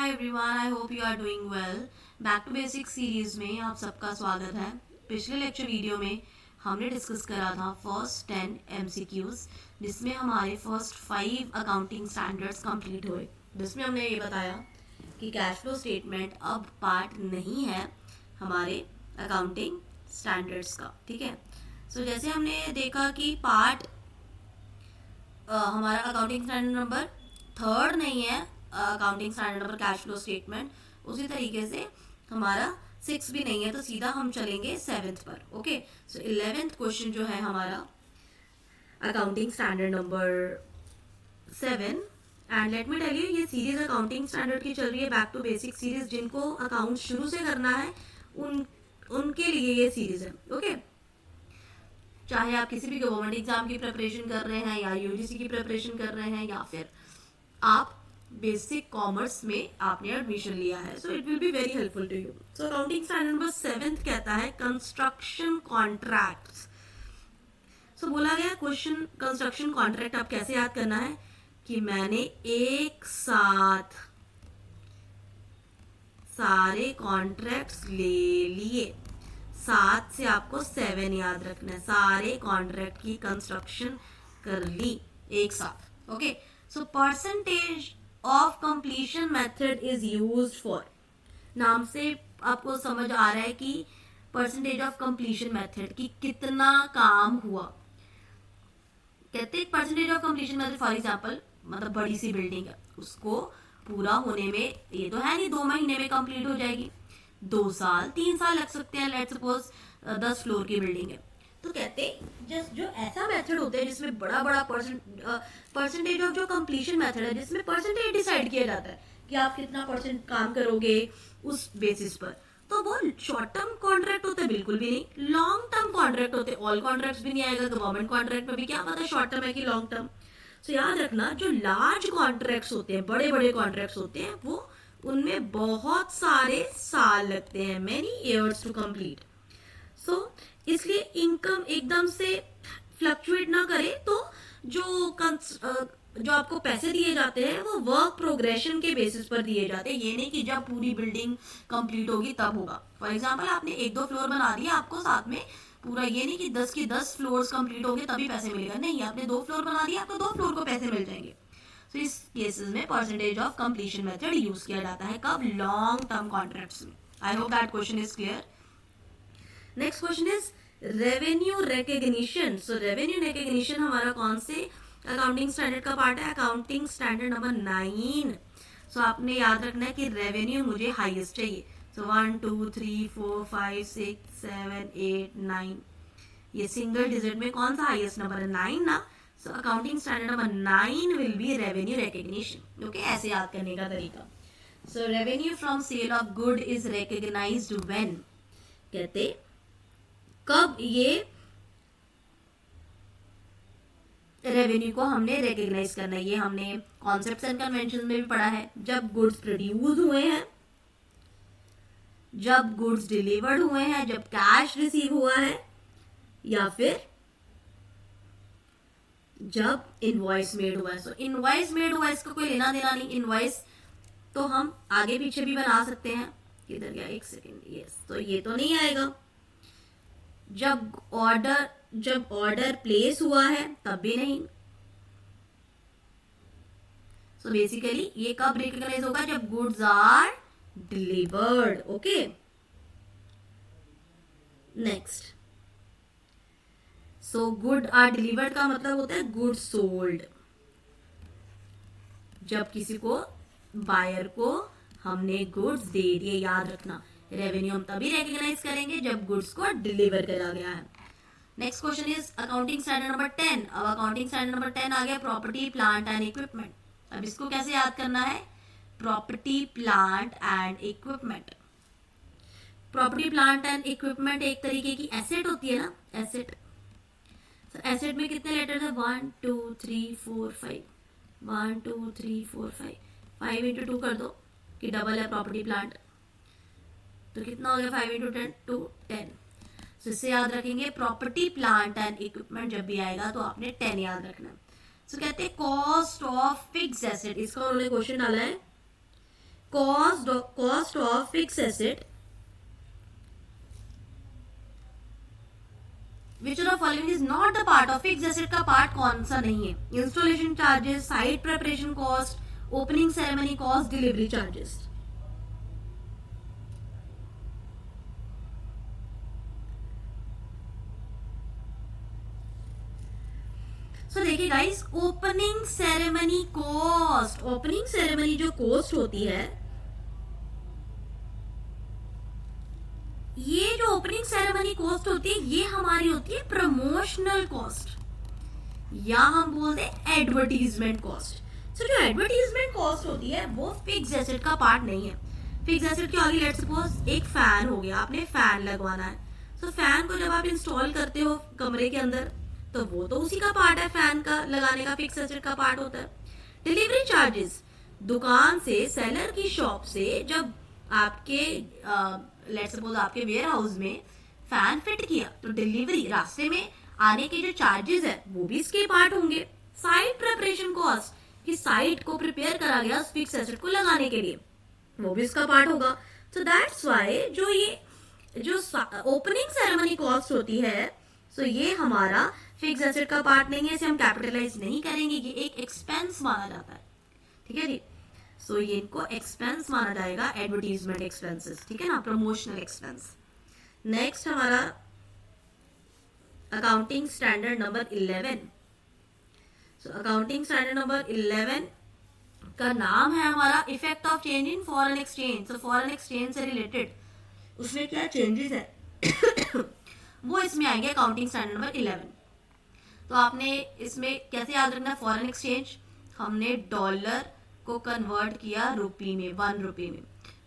Hi everyone, I hope you are doing well. Back to basic series में आप सबका स्वागत है। पिछले लेक्चर वीडियो में हमने डिस्कस करा था फर्स्ट 10 एमसीक्यूज, जिसमें हमारे फर्स्ट 5 अकाउंटिंग स्टैंडर्ड्स कंप्लीट हुए। जिसमें हमने ये बताया कि कैश फ्लो स्टेटमेंट अब पार्ट नहीं है हमारे अकाउंटिंग स्टैंडर्ड्स का। ठीक है, सो जैसे हमने देखा कि पार्ट हमारा अकाउंटिंग स्टैंडर्ड नंबर 3 नहीं है, accounting standard number cash flow statement, उसी तरीके से हमारा 6 भी नहीं है, तो सीधा हम चलेंगे 7th पर। ओके, सो 11th क्वेश्चन जो है हमारा accounting standard number 7। And let me tell you, ये सीरीज अकाउंटिंग स्टैंडर्ड की चल रही है, बैक टू बेसिक सीरीज। जिनको अकाउंट शुरू से करना है उनके लिए ये सीरीज है। ओके, चाहे आप किसी भी गवर्नमेंट एग्जाम की प्रिपरेशन कर रहे हैं या यूजीसी की प्रिपरेशन कर रहे हैं या फिर आप बेसिक कॉमर्स में आपने एडमिशन लिया है, so it will be very helpful to you. So accounting standard number 7 कहता है कंस्ट्रक्शन कॉन्ट्रैक्ट्स। सो बोला गया क्वेश्चन, कंस्ट्रक्शन कॉन्ट्रैक्ट आप कैसे याद करना है कि मैंने एक साथ सारे कॉन्ट्रैक्ट्स ले लिए। 7 से आपको 7 याद रखना है। सारे कॉन्ट्रैक्ट की कंस्ट्रक्शन कर ली एक साथ। Okay, so percentage of completion method is used for, नाम से आपको समझ आ रहा है कि परसेंटेज ऑफ कंप्लीशन मेथड की कितना काम हुआ। कहते हैं percentage of completion method, for example मतलब बड़ी सी बिल्डिंग है, उसको पूरा होने में ये तो है नहीं 2 महीने में कंप्लीट हो जाएगी, 2 साल 3 साल लग सकते हैं। लेट्स सपोज 10 फ्लोर की बिल्डिंग है, तो कहते जस्ट जो ऐसा मेथड होता है जिसमें बड़ा बड़ा परसेंटेज ऑफ जो कंप्लीशन मेथड है, जिसमें परसेंटेज डिसाइड किया जाता है कि आप कितना परसेंट काम करोगे उस बेसिस पर, तो वो शॉर्ट टर्म कॉन्ट्रैक्ट होते हैं बिल्कुल भी नहीं, लॉन्ग टर्म कॉन्ट्रैक्ट होते हैं। ऑल कॉन्ट्रैक्ट्स भी नहीं आएगा, गवर्नमेंट कॉन्ट्रैक्ट में भी क्या पता शॉर्ट टर्म है कि लॉन्ग टर्म। सो याद रखना, जो लार्ज कॉन्ट्रैक्ट्स होते हैं, बड़े बड़े कॉन्ट्रैक्ट्स होते हैं, वो उनमें बहुत सारे साल लगते हैं, मेनी ईयर्स टू कंप्लीट। सो इसलिए इनकम एकदम से फ्लक्चुएट ना करे, तो जो आपको पैसे दिए जाते हैं वो वर्क प्रोग्रेशन के बेसिस पर दिए जाते हैं। ये नहीं कि जब पूरी बिल्डिंग कंप्लीट होगी तब होगा। फॉर एग्जांपल आपने 1-2 फ्लोर बना दिया, आपको साथ में पूरा ये नहीं कि 10 की 10 फ्लोर्स कंप्लीट हो गए तभी पैसे मिलेगा, नहीं, आपने 2 फ्लोर बना दिया, आपको 2 फ्लोर को पैसे मिल जाएंगे। तो इस केसेस में percentage of completion method use किया जाता है, कब? लॉन्ग टर्म कॉन्ट्रैक्ट्स में। आई hope that question is clear. Next question is revenue recognition. So revenue recognition हमारा कौन से अकाउंटिंग स्टैंडर्ड का पार्ट है? Accounting standard number 9। सो आपने याद रखना है कि रेवेन्यू मुझे हाईएस्ट चाहिए। सो 1 2 3 4 5 6 7 8 9, ये सिंगल डिजिट में कौन सा हाईएस्ट नंबर है? 9 ना। So accounting standard number 9 will be revenue recognition. Okay, ऐसे याद करने का तरीका। So revenue from sale of good is recognised when, कहते कब ये रेवेन्यू को हमने रिकग्नाइज करना है। ये हमने कॉन्सेप्ट्स एंड कन्वेंशन में भी पढ़ा है। जब गुड्स प्रोड्यूस हुए हैं, जब गुड्स डिलीवर्ड हुए हैं, जब कैश रिसीव हुआ है, या फिर जब इनवॉइस मेड हुआ है। सो इनवॉइस मेड हुआ है, इसका कोई लेना देना नहीं। इनवॉइस तो हम आगे पीछे भी बना सकते हैं। किधर गया? एक सेकेंड, यस, तो ये तो नहीं आएगा। जब ऑर्डर प्लेस हुआ है तब भी नहीं। सो बेसिकली ये कब रिकॉग्नाइज होगा? जब goods are delivered. Okay, next. So good are delivered का मतलब होता है गुड सोल्ड। जब किसी को, बायर को हमने गुड्स दे दिए, याद रखना रेवेन्यू हम तभी रिकॉग्नाइज करेंगे जब गुड्स को डिलीवर करा गया है। Next question is accounting standard number 10। अब अकाउंटिंग स्टैंडर्ड नंबर 10 आ गया, प्रॉपर्टी प्लांट एंड इक्विपमेंट। अब इसको कैसे याद करना है? Property plant and equipment. Property plant and equipment एक तरीके की एसेट होती है ना, एसेट। एसेट में कितने लेटर्स है? 1 2 3 4 5, 1 2 3 4 5, 5 इंटू 2 कर दो कि डबल है प्रॉपर्टी प्लांट, तो कितना हो गया? 5 इंटू 10 टू 10। सो इससे याद रखेंगे प्रॉपर्टी प्लांट एंड इक्विपमेंट जब भी आएगा तो आपने 10 याद रखना। सो कहते हैं कॉस्ट ऑफ फिक्स एसेट, इसका उन्होंने क्वेश्चन डाला है cost of fix asset which of following is not the part of fix asset का पार्ट कौन सा नहीं है? Installation charges, site preparation cost, opening ceremony cost, delivery charges. So देखिए guys, opening ceremony cost, opening ceremony जो cost होती है, ये जो ओपनिंग सेरेमनी कॉस्ट होती है ये हमारी होती है प्रमोशनल कॉस्ट, या हम बोलते हैं एडवर्टीजमेंट कॉस्ट. सो जो एडवर्टीजमेंट कॉस्ट होती है वो फिक्स एसेट का पार्ट नहीं है. फिक्स एसेट के आगे लेट्स सपोज एक फैन हो गया, आपने फैन लगवाना है. सो फैन को जब आप इंस्टॉल करते हो कमरे के अंदर तो वो तो उसी का पार्ट है, फैन का लगाने का फिक्स एसेट का पार्ट होता है. डिलीवरी चार्जेस, दुकान से, सेलर की शॉप से जब आपके लेट्स सपोज आपके वेयर हाउस में फैन फिट किया तो डिलीवरी रास्ते में आने के जो चार्जेस है वो भी इसके पार्ट होंगे. साइट प्रिपरेशन कॉस्ट, कि साइट को प्रिपेयर करा गया उस फिक्स एसेट को लगाने के लिए, वो भी इसका पार्ट होगा. सो दैट्स व्हाई जो ये जो ओपनिंग सेरेमनी कॉस्ट होती है, सो ये हमारा फिक्स एसेट का पार्ट नहीं है, इसे हम कैपिटलाइज नहीं करेंगे, ये एक एक्सपेंस माना जाता है. ठीक है जी. सो ये इनको एक्सपेंस माना जाएगा, एडवर्टीजमेंट एक्सपेंसेस. ठीक है ना, प्रमोशनल एक्सपेंस. नेक्स्ट हमारा अकाउंटिंग स्टैंडर्ड नंबर 11. सो अकाउंटिंग स्टैंडर्ड नंबर 11 का नाम है हमारा effect of change in foreign exchange. So foreign exchange से रिलेटेड उसमें क्या चेंजेस है वो इसमें आएंगे अकाउंटिंग स्टैंडर्ड नंबर 11. तो आपने इसमें कैसे याद रखना है, फॉरेन एक्सचेंज हमने डॉलर को कन्वर्ट किया रुपी में, 1 रुपये में.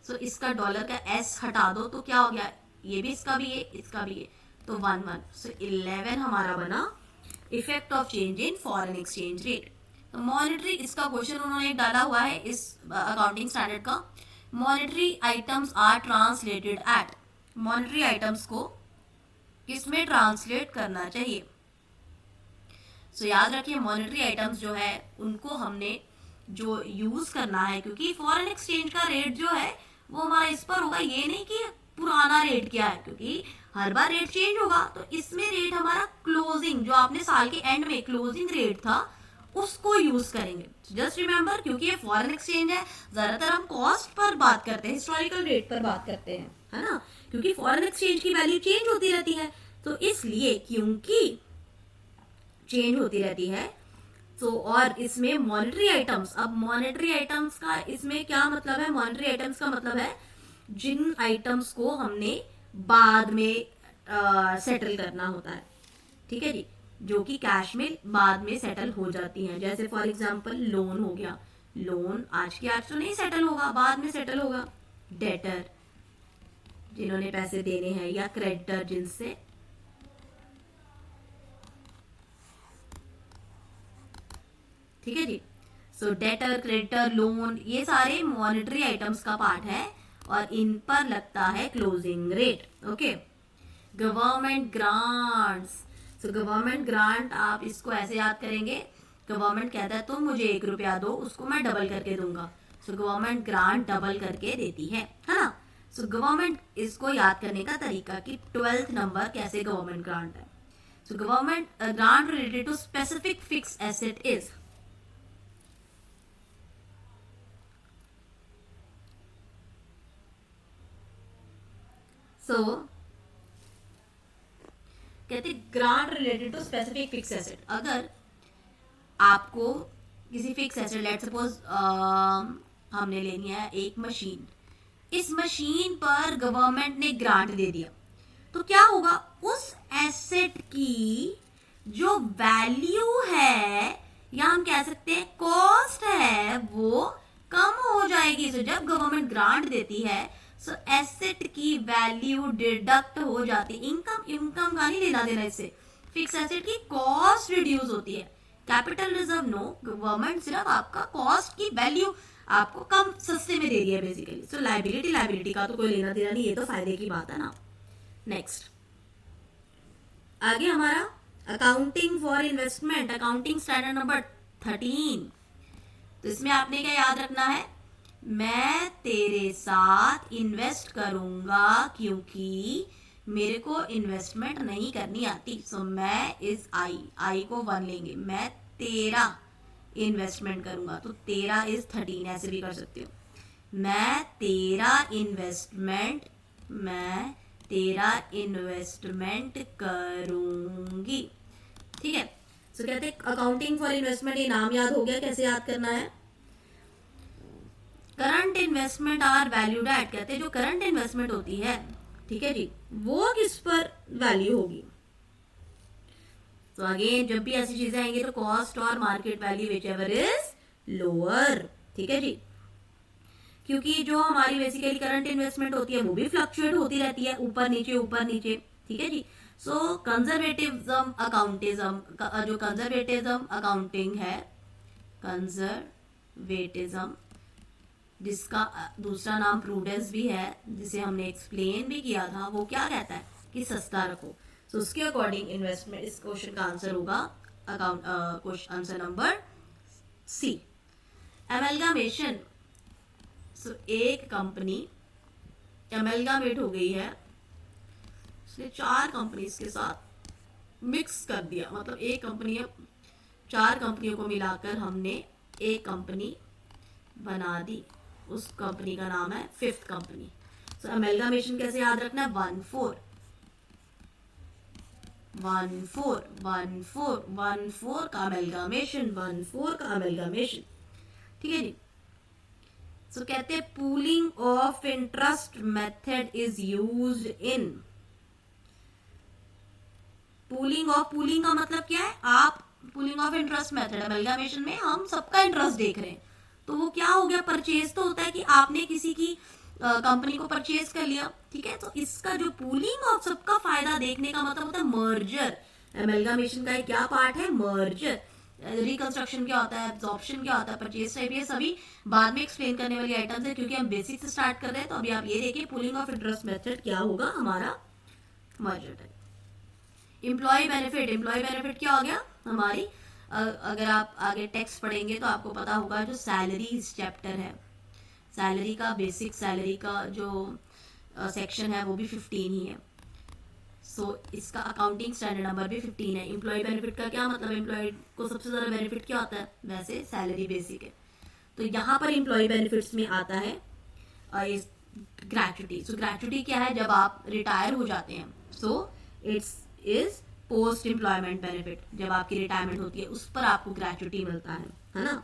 सो इसका डॉलर का एस हटा दो तो क्या हो गया, ये भी इसका भी ये, इसका भी ये, तो 1 सो 11 हमारा बना effect of change in foreign exchange rate. तो मॉनेटरी, इसका क्वेश्चन उन्होंने डाला हुआ है इस अकाउंटिंग स्टैंडर्ड का. Monetary items are translated at, monetary items को किसमें ट्रांसलेट करना चाहिए. सो याद रखिए मॉनेटरी आइटम्स जो है उनको हमने जो यूज करना है, क्योंकि फॉरेन एक्सचेंज का रेट जो है वो हमारा इस पर होगा, ये नहीं कि पुराना रेट क्या है, क्योंकि हर बार रेट चेंज होगा. तो इसमें रेट हमारा क्लोजिंग, जो आपने साल के एंड में क्लोजिंग रेट था उसको यूज करेंगे. जस्ट रिमेंबर, क्योंकि ये फॉरेन एक्सचेंज है, ज्यादातर हम कॉस्ट पर बात करते हैं, हिस्टोरिकल रेट पर बात करते हैं, है ना, क्योंकि फॉरेन एक्सचेंज की वैल्यू चेंज होती रहती है. तो इसलिए क्योंकि चेंज होती रहती है, तो और इसमें मॉनेटरी आइटम्स, अब मॉनेटरी आइटम्स का इसमें क्या मतलब है, मॉनेटरी आइटम्स का मतलब है जिन आइटम्स को हमने बाद में सेटल करना होता है. ठीक है जी, जो कि कैश में बाद में सेटल हो जाती हैं. जैसे फॉर एग्जांपल लोन हो गया, लोन आज के आज तो नहीं सेटल होगा, बाद में सेटल होगा. डेटर, जिन्होंने पैसे देने हैं, या क्रेडिटर, जिनसे ठीक है जी. सो डेटर, क्रेडिटर, लोन, ये सारे मॉनेटरी आइटम्स का पार्ट है और इन पर लगता है closing rate. Okay. Government grants, सो गवर्नमेंट ग्रांट आप इसको ऐसे याद करेंगे, गवर्नमेंट कहता है तुम मुझे 1 रुपया दो, उसको मैं डबल करके दूंगा. सो गवर्नमेंट ग्रांट डबल करके देती है ना. सो गवर्नमेंट, इसको याद करने का तरीका कि 12th नंबर कैसे गवर्नमेंट ग्रांट है. So government grant related to specific fix asset is, so कहते grant related to specific fix asset. अगर आपको किसी फिक्स एसेट, लेट्स सपोज हमने लेनी है एक मशीन, इस मशीन पर गवर्नमेंट ने ग्रांट दे दिया, तो क्या होगा, उस एसेट की जो वैल्यू है, या हम कह सकते हैं कॉस्ट है, वो कम हो जाएगी. तो जब गवर्नमेंट ग्रांट देती है, सो एसेट की वैल्यू डिडक्ट हो जाती है. इनकम का नहीं लेना देना इससे, फिक्स एसेट की कॉस्ट रिड्यूस होती है. कैपिटल रिजर्व नो, गवर्नमेंट सिर्फ आपका कॉस्ट की वैल्यू आपको कम सस्ते में दे रही है बेसिकली. सो लायबिलिटी का तो कोई लेना देना नहीं, ये तो फायदे की बात है ना. नेक्स्ट आगे हमारा accounting for investment, accounting standard number 13. तो इसमें आपने क्या याद रखना है, मैथ तेरे साथ इन्वेस्ट करूंगा क्योंकि मेरे को इन्वेस्टमेंट नहीं करनी आती। सो मैं इज आई को 1 लेंगे, मैं तेरा इन्वेस्टमेंट करूंगा, तो तेरा इज 13, ऐसे भी कर सकते हो। मैं तेरा इन्वेस्टमेंट करूंगी, ठीक है। सो कहते हैं अकाउंटिंग फॉर इन्वेस्टमेंट, ये नाम याद हो गया, कैसे याद करना है। Current investment are valued at, कहते हैं जो करंट इन्वेस्टमेंट होती है, ठीक है जी, वो किस पर वैल्यू होगी। तो अगेन जब भी ऐसी चीजें आएंगी तो कॉस्ट और market value which ever is lower, ठीक है जी, क्योंकि जो हमारी बेसिकली करंट इन्वेस्टमेंट होती है वो भी फ्लक्चुएट होती रहती है, ऊपर नीचे, ठीक है जी। सो कंजर्वेटिज्म अकाउंटिज्म, जो कंजर्वेटिज्म अकाउंटिंग है, कंजर्वेटिज्म जिसका दूसरा नाम प्रूडेंस भी है, जिसे हमने एक्सप्लेन भी किया था, वो क्या कहता है कि सस्ता रखो। सो उसके अकॉर्डिंग इन्वेस्टमेंट, इस क्वेश्चन का आंसर होगा क्वेश्चन आंसर नंबर सी, एमलगामेशन। सो एक कंपनी एमलगामेट हो गई है, उसने 4 कंपनीज के साथ मिक्स कर दिया, मतलब एक कंपनी, 4 कंपनियों को मिलाकर हमने एक कंपनी बना दी, उस कंपनी का नाम है 5th कंपनी। सो एमलगामेशन कैसे याद रखना है, 1 4 का एमलगामेशन, 1 4 का एमलगामेशन, ठीक है जी। सो कहते हैं pooling of interest method is used in, pooling का मतलब क्या है, आप पूलिंग ऑफ इंटरेस्ट मेथड, एमलगामेशन में हम सबका इंटरेस्ट देख रहे हैं, तो वो क्या हो गया, परचेज तो होता है कि आपने किसी की कंपनी को परचेज कर लिया, ठीक है। तो इसका जो पूलिंग ऑफ सबका फायदा देखने का मतलब होता है मर्जर। एमलगामेशन का क्या पार्ट है, मर्जर। रिकंस्ट्रक्शन क्या होता है, एब्जॉर्प्शन क्या होता है, परचेज टाइप, ये सभी बाद में एक्सप्लेन करने वाली आइटम्स है, क्योंकि हम बेसिक से स्टार्ट कर रहे हैं। तो अभी आप ये देखिए पूलिंग ऑफ इंटरेस्ट मेथड क्या होगा, हमारा मर्जर टाइप। एम्प्लॉय बेनिफिट क्या हो गया हमारी, अगर आप आगे टेक्स्ट पढ़ेंगे तो आपको पता होगा, जो सैलरी चैप्टर है, सैलरी का बेसिक सैलरी का जो सेक्शन है वो भी 15 ही है। सो इसका अकाउंटिंग स्टैंडर्ड नंबर भी 15 है। एम्प्लॉय बेनिफिट का क्या मतलब, एम्प्लॉय को सबसे ज़्यादा बेनिफिट क्या होता है, वैसे सैलरी बेसिक है, तो यहाँ पर एम्प्लॉय बेनिफिट्स में आता है ग्रेच्युटी। सो ग्रेच्युटी क्या है, जब आप रिटायर हो जाते हैं, so it's is post employment benefit, जब आपकी रिटायरमेंट होती है उस पर आपको ग्रेच्युटी मिलता है ना।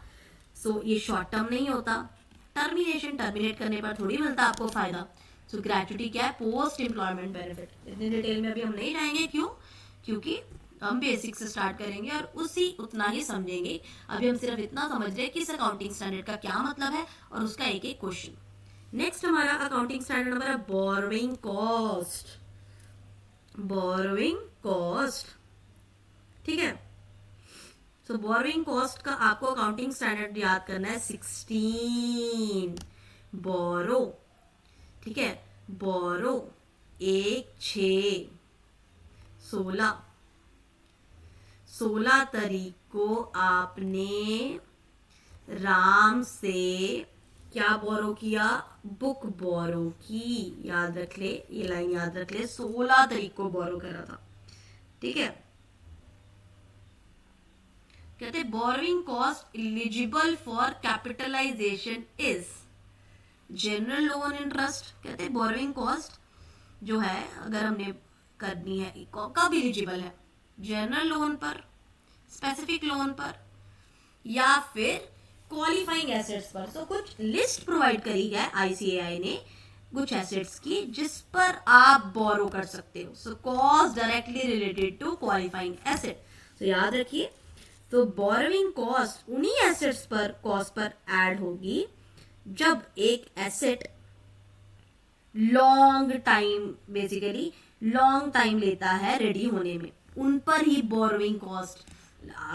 सो ये शॉर्ट टर्म नहीं होता, टर्मिनेट करने पर थोड़ी मिलता आपको फायदा। सो ग्रेच्युटी क्या है, पोस्ट एम्प्लॉयमेंट बेनिफिट। इतनी डिटेल में अभी हम नहीं जाएंगे, क्यों, क्योंकि हम बेसिक से स्टार्ट करेंगे और उतना ही समझेंगे। अभी हम सिर्फ इतना समझ रहे हैं कि इस अकाउंटिंग स्टैंडर्ड का क्या मतलब है और उसका एक एक क्वेश्चन। नेक्स्ट हमारा अकाउंटिंग स्टैंडर्ड नंबर है बोरोइंग कॉस्ट, ठीक है। सो बोरोइंग कॉस्ट का आपको अकाउंटिंग स्टैंडर्ड याद करना है 16, बोरो, ठीक है, बोरो 1 6 16 तारीख को आपने राम से क्या बोरो किया, बुक बोरो की, याद रख ले, ये लाइन याद रख ले, 16 तारीख को बोरो करा था, ठीक है। कहते हैं borrowing cost eligible for capitalisation is general loan interest. कहते हैं बोरोइंग कॉस्ट जो है अगर हमने करनी है कब एलिजिबल है, जनरल लोन पर, स्पेसिफिक लोन पर, या फिर क्वालिफाइंग एसेट्स पर। तो कुछ लिस्ट प्रोवाइड करी है ICAI ने कुछ एसेट्स की जिस पर आप बोरो कर सकते हो। So cost directly related to qualifying asset. तो याद रखिए, तो बोरोइंग कॉस्ट उन्हीं एसेट्स पर कॉस्ट पर ऐड होगी जब एक एसेट लॉन्ग टाइम लेता है रेडी होने में, उन पर ही बोरोइंग कॉस्ट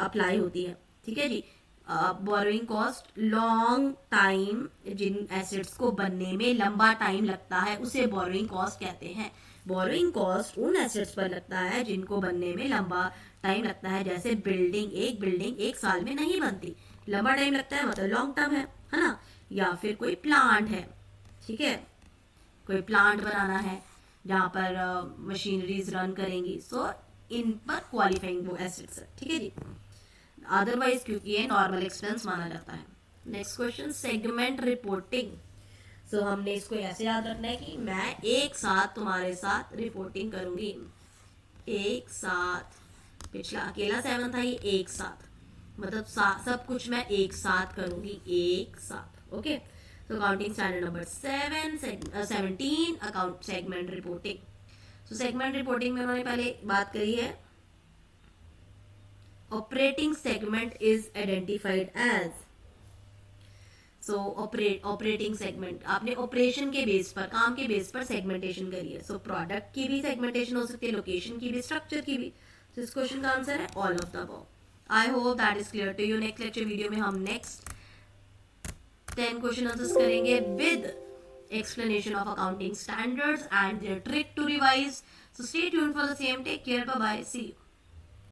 अप्लाई होती है, ठीक है जी। बोरोइंग कॉस्ट लॉन्ग टाइम, जिन एसेट्स को बनने में लंबा टाइम लगता है उसे बोरोइंग कॉस्ट कहते हैं। बोरोइंग कॉस्ट उन एसेट्स पर लगता है जिनको बनने में लंबा टाइम लगता है, जैसे बिल्डिंग 1 साल में नहीं बनती, लंबा टाइम लगता है, मतलब लॉन्ग टर्म है ना। या फिर कोई प्लांट है, ठीक है, कोई प्लांट बनाना है जहाँ पर मशीनरीज रन करेंगी, सो इन पर क्वालिफाइंग वो एसेट्स है, ठीक है जी। अदरवाइज क्योंकि ये नॉर्मल एक्सपेंस माना जाता है। Next question, segment reporting. So हमने इसको ऐसे याद रखना है कि मैं एक साथ तुम्हारे साथ रिपोर्टिंग करूंगी, एक साथ। पिछला अकेला 7 था, ये एक साथ, मतलब सब कुछ मैं एक साथ करूंगी, एक साथ। ओके, तो accounting standard number 17 account segment reporting. So segment reporting में उन्होंने पहले बात करी है, operating segment is identified as. So operating segment, आपने ऑपरेशन के बेस पर, काम के बेस पर सेगमेंटेशन करी है। सो प्रोडक्ट की भी सेगमेंटेशन हो सकती है, लोकेशन की भी, स्ट्रक्चर की भी। तो इस क्वेश्चन का आंसर है all of the above. I hope that is clear to you. Next lecture video में हम नेक्स्ट 10 क्वेश्चन आंसर्स करेंगे with explanation of accounting standards and their trick to revise. So stay tuned for the same. Take care. Bye bye. See you.